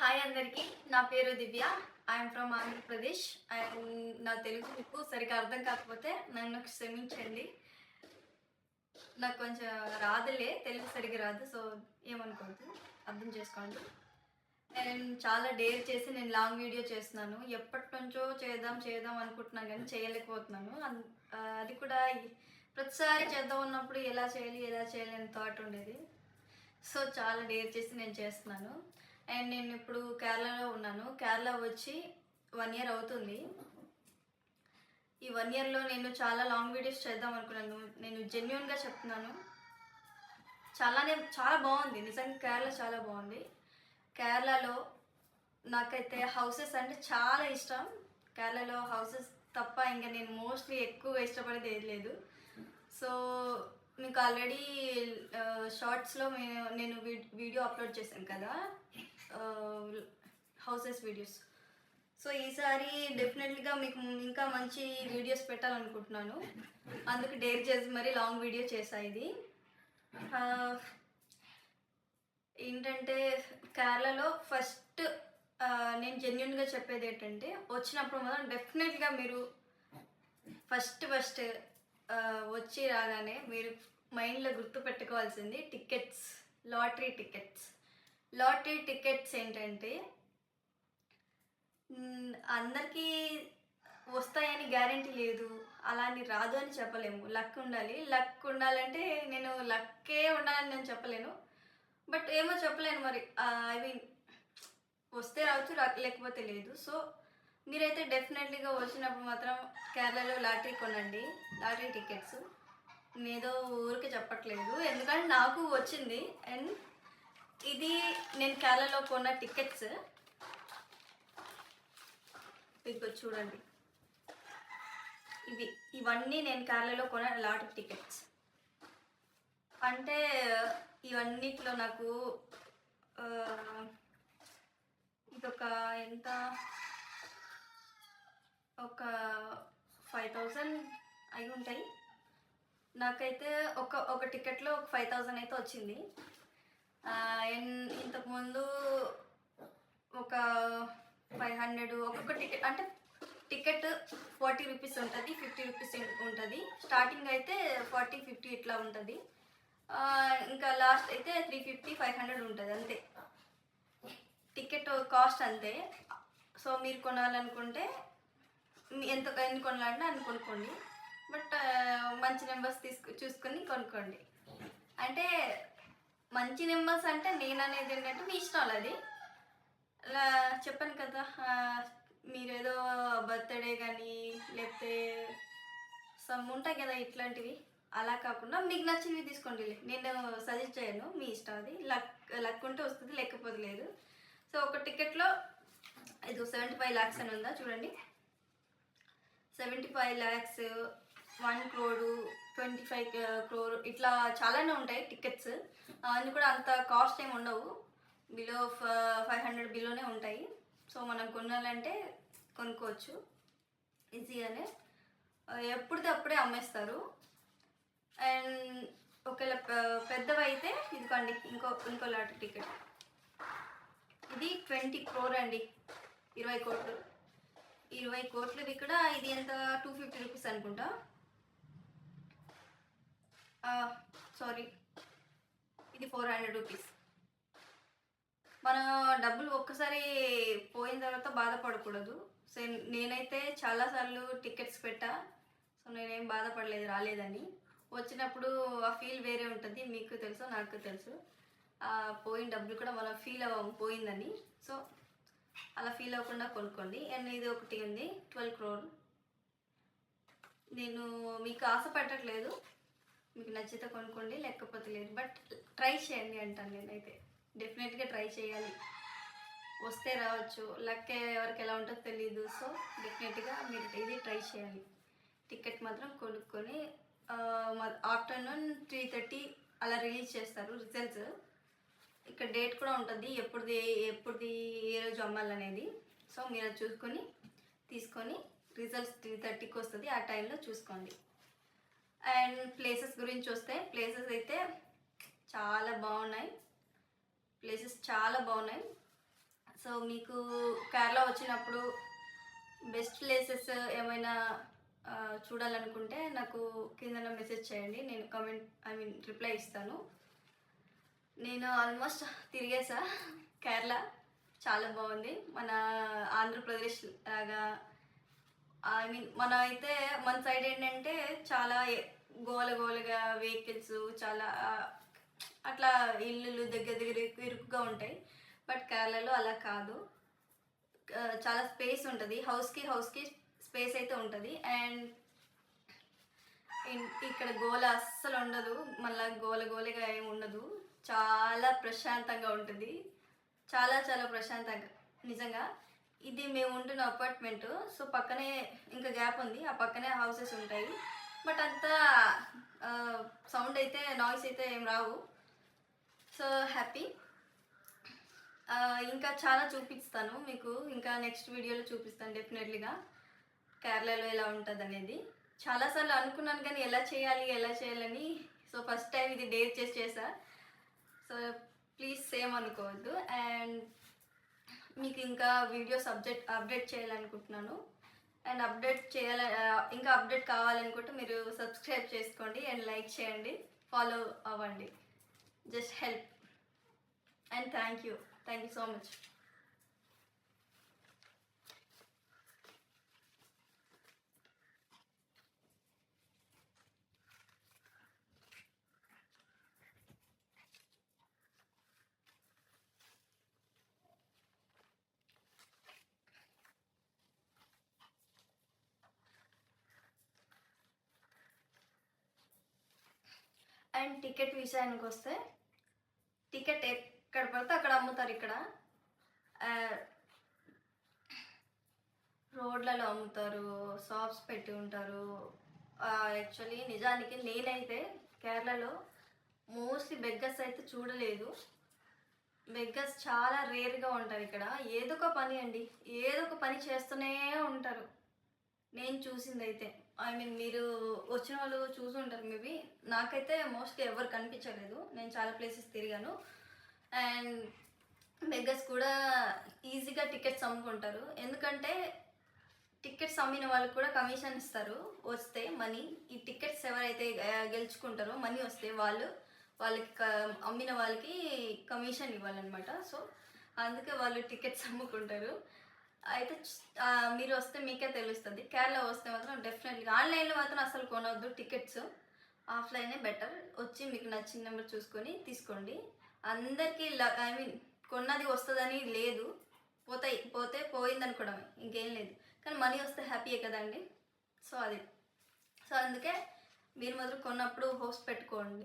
Hi అందరికీ. నా పేరు దివ్య. I'm from Andhra Pradesh. అండ్ నా తెలుగు మీకు సరిగ్గా అర్థం కాకపోతే నన్ను క్షమించండి. నాకు కొంచెం రాదులే, తెలుగు సరిగ్గా రాదు. సో ఏమనుకోవద్దు, అర్థం చేసుకోండి. నేను చాలా డేర్ చేసి నేను లాంగ్ వీడియో చేస్తున్నాను. ఎప్పటినుంచో చేద్దాం చేద్దాం అనుకుంటున్నాను కానీ చేయలేకపోతున్నాను. అది కూడా ప్రతిసారి చేద్దాం ఉన్నప్పుడు ఎలా చేయాలి అని థాట్ ఉండేది. సో చాలా డేర్ చేసి నేను చేస్తున్నాను. అండ్ నేను ఇప్పుడు కేరళలో ఉన్నాను. కేరళ వచ్చి 1 ఇయర్ అవుతుంది. ఈ 1 ఇయర్లో నేను చాలా లాంగ్ వీడియోస్ చేద్దాం అనుకున్నాను. నేను జెన్యూన్గా చెప్తున్నాను, చాలా బాగుంది. నిజంగా కేరళ చాలా బాగుంది. కేరళలో నాకైతే హౌసెస్ అంటే చాలా ఇష్టం. కేరళలో హౌసెస్ తప్ప ఇంకా నేను మోస్ట్లీ ఎక్కువగా ఇష్టపడేది ఏది లేదు. సో మీకు ఆల్రెడీ షార్ట్స్లో నేను వీడియో అప్లోడ్ చేశాను కదా, హౌసెస్ వీడియోస్. సో ఈసారి డెఫినెట్లీగా మీకు ఇంకా మంచి వీడియోస్ పెట్టాలనుకుంటున్నాను. అందుకు డేర్ చేసి మరీ లాంగ్ వీడియో చేసా. ఇది ఏంటంటే కేరళలో ఫస్ట్ నేను జెన్యున్గా చెప్పేది ఏంటంటే, వచ్చినప్పుడు మాత్రం డెఫినెట్గా మీరు ఫస్ట్ వచ్చి రాగానే మీరు మైండ్లో గుర్తు పెట్టుకోవాల్సింది టికెట్స్, లాటరీ టికెట్స్ ఏంటంటే అందరికీ వస్తాయని గ్యారంటీ లేదు, అలా అని రాదు అని చెప్పలేము. లక్ ఉండాలంటే నేను లక్కే ఉండాలని నేను చెప్పలేను. బట్ ఏమో చెప్పలేను మరి. ఐ మీన్ వస్తే రావచ్చు, లేకపోతే లేదు. సో మీరైతే డెఫినెట్లీగా వచ్చినప్పుడు మాత్రం కేరళలో లాటరీ కొనండి, లాటరీ టికెట్స్. నేనేదో ఊరికి చెప్పట్లేదు, ఎందుకంటే నాకు వచ్చింది. అండ్ ఇది నేను కేరళలో కొన్న టికెట్స్. ఇదిగో చూడండి, ఇవన్నీ నేను కేరళలో కొన్న లాటరీ టికెట్స్. అంటే ఇవన్నిట్లో నాకు ఇదొక ఎంత, ఒక 5,000 అయి ఉంటాయి. నాకైతే ఒక టికెట్లో ఒక 5,000 అయితే వచ్చింది. ఇంతకుముందు ఒక 500 ఒక్కొక్క టికెట్. అంటే టికెట్ 40 రూపీస్ ఉంటుంది, 50 రూపీస్ ఉంటుంది. స్టార్టింగ్ అయితే 40, 50 ఇట్లా ఉంటుంది. ఇంకా లాస్ట్ అయితే 350, 500 ఉంటుంది, అంతే టికెట్ కాస్ట్ అంతే. సో మీరు కొనాలనుకుంటే ఎన్ని కొనాలంటే అన్ని కొనుక్కోండి. బట్ మంచి నెంబర్స్ చూసుకొని కొనుక్కోండి. అంటే మంచి నెంబర్స్ అంటే నేను అనేది ఏంటంటే మీ ఇష్టం అది. అలా చెప్పాను కదా, మీరేదో బర్త్డే కానీ లేకపోతే సమ్ ఉంటాయి కదా ఇట్లాంటివి, అలా కాకుండా మీకు నచ్చినవి తీసుకోండి. నేను సజెస్ట్ చేయను, మీ ఇష్టం అది. లక్ ఉంటే వస్తుంది, లేకపోతే లేదు. సో ఒక టికెట్లో ఇది 75 lakhs అని ఉందా చూడండి. 75 lakhs, 1 crore, 25 crore ఇట్లా చాలానే ఉంటాయి టికెట్స్. అన్నీ కూడా అంత కాస్ట్ ఏమి ఉండవు, బిలో 500 బిలోనే ఉంటాయి. సో మనం కొనాలంటే కొనుక్కోవచ్చు ఈజీగానే. ఎప్పటిదప్పుడే అమ్మేస్తారు. అండ్ ఒకవేళ పెద్దవైతే ఇదిగోండి ఇంకో లాటరీ టికెట్. ఇది 20 crore అండి, 20 కోట్లు. 20 కోట్లు ఇక్కడ. ఇది ఎంత, 250 రూపీస్ అనుకుంటా. సారీ, ఇది 400 రూపీస్. మన డబ్బులు ఒక్కసారి పోయిన తర్వాత బాధపడకూడదు. సో నేనైతే చాలాసార్లు టికెట్స్ పెట్టా. సో నేనేం బాధపడలేదు రాలేదని. వచ్చినప్పుడు ఆ ఫీల్ వేరే ఉంటుంది, మీకు తెలుసు నాకు తెలుసు. పోయిన డబ్బులు కూడా మనం ఫీల్ అవ్వము పోయిందని. సో అలా ఫీల్ అవ్వకుండా కొనుక్కోండి. అండ్ ఇది ఒకటి ఉంది, 12 crore. నేను మీకు ఆశ పెట్టట్లేదు, మీకు నచ్చితే కొనుక్కోండి, లేకపోతే లేదు. బట్ ట్రై చేయండి అంటాను నేనైతే. డెఫినెట్గా ట్రై చేయాలి, వస్తే రావచ్చు. లక్ ఎవరికి ఎలా ఉంటుందో తెలీదు. సో డెఫినెట్గా మీరు ఇది ట్రై చేయాలి. టికెట్ మాత్రం కొనుక్కొని ఆఫ్టర్నూన్ 3:30 అలా రిలీజ్ చేస్తారు రిజల్ట్స్. ఇక్కడ డేట్ కూడా ఉంటుంది, ఎప్పుడుది ఏ రోజు అమ్మాలనేది. సో మీరు అది చూసుకొని తీసుకొని రిజల్ట్స్ 3:30కి వస్తుంది, ఆ టైంలో చూసుకోండి. అండ్ ప్లేసెస్ గురించి వస్తే, ప్లేసెస్ అయితే చాలా బాగున్నాయి. సో సో మీకు కేరళ వచ్చినప్పుడు బెస్ట్ ప్లేసెస్ ఏమైనా చూడాలనుకుంటే నాకు కింద మెసేజ్ చేయండి, నేను రిప్లై ఇస్తాను. నేను ఆల్మోస్ట్ తిరిగేసా కేరళ, చాలా బాగుంది. మన ఆంధ్రప్రదేశ్ లాగా మన అయితే మన సైడ్ ఏంటంటే చాలా గోలగా వెహికల్స్ చాలా అట్లా ఇల్లులు దగ్గర ఇరుకుగా ఉంటాయి. బట్ కేరళలో అలా కాదు, చాలా స్పేస్ ఉంటుంది. హౌస్కి స్పేస్ అయితే ఉంటుంది. అండ్ ఇక్కడ గోల అస్సలు ఉండదు, మళ్ళీ గోలగా ఏమి ఉండదు. చాలా ప్రశాంతంగా ఉంటుంది, చాలా ప్రశాంతంగా నిజంగా. ఇది మేము ఉంటున్న అపార్ట్మెంట్, సో పక్కనే ఇంకా గ్యాప్ ఉంది, ఆ పక్కనే హౌసెస్ ఉంటాయి. బట్ అంతా సౌండ్ అయితే నాయిస్ అయితే ఏం రావు. So happy. ఇంకా చాలా చూపిస్తాను మీకు, ఇంకా నెక్స్ట్ వీడియోలో చూపిస్తాను డెఫినెట్లీగా కేరళలో ఎలా ఉంటుంది అనేది. చాలాసార్లు అనుకున్నాను కానీ ఎలా చేయాలని. సో ఫస్ట్ టైం ఇది డేర్ చేసా. సో ప్లీజ్ సేమ్ అనుకోవద్దు. అండ్ మీకు ఇంకా వీడియోస్ అప్డేట్ చేయాలనుకుంటున్నాను. అండ్ ఇంకా అప్డేట్ కావాలనుకుంటే మీరు సబ్స్క్రైబ్ చేసుకోండి అండ్ లైక్ చేయండి, ఫాలో అవ్వండి. Just help. And thank you so much. And ticket విషయానికి వస్తే, టికెట్ ఎక్కడ పడితే అక్కడ అమ్ముతారు. ఇక్కడ రోడ్లలో అమ్ముతారు, షాప్స్ పెట్టి ఉంటారు. యాక్చువల్లీ నిజానికి నేనైతే కేరళలో మోస్ట్లీ బెగ్గర్స్ అయితే చూడలేదు. బెగ్గర్స్ చాలా రేర్గా ఉంటారు ఇక్కడ. ఏదో ఒక పని చేస్తూనే ఉంటారు నేను చూసింది అయితే. మీరు వచ్చిన వాళ్ళు చూసి ఉంటారు మేబీ. నాకైతే మోస్ట్లీ ఎవరు కనిపించలేదు, నేను చాలా ప్లేసెస్ తిరిగాను. అండ్ బెగ్గర్స్ కూడా ఈజీగా టికెట్స్ అమ్ముకుంటారు, ఎందుకంటే టికెట్స్ అమ్మిన వాళ్ళకి కూడా కమిషన్ ఇస్తారు వస్తే మనీ. ఈ టికెట్స్ ఎవరైతే గెలుచుకుంటారో మనీ వస్తే వాళ్ళకి అమ్మిన వాళ్ళకి కమిషన్ ఇవ్వాలన్నమాట. సో అందుకే వాళ్ళు టికెట్స్ అమ్ముకుంటారు. అయితే మీరు వస్తే మీకే తెలుస్తుంది. కేరళ వస్తే మాత్రం డెఫినెట్గా ఆన్లైన్లో మాత్రం అసలు కొనవద్దు టికెట్స్, ఆఫ్లైనే బెటర్. వచ్చి మీకు నచ్చిన నెంబర్ చూసుకొని తీసుకోండి. అందరికీ కొన్నది వస్తుందని లేదు, పోతే పోయిందనుకోవడమే, ఇంకేం లేదు. కానీ మనీ వస్తే హ్యాపీయే కదండి. సో అందుకే మీరు మాత్రం కొన్నప్పుడు హోప్స్ పెట్టుకోండి.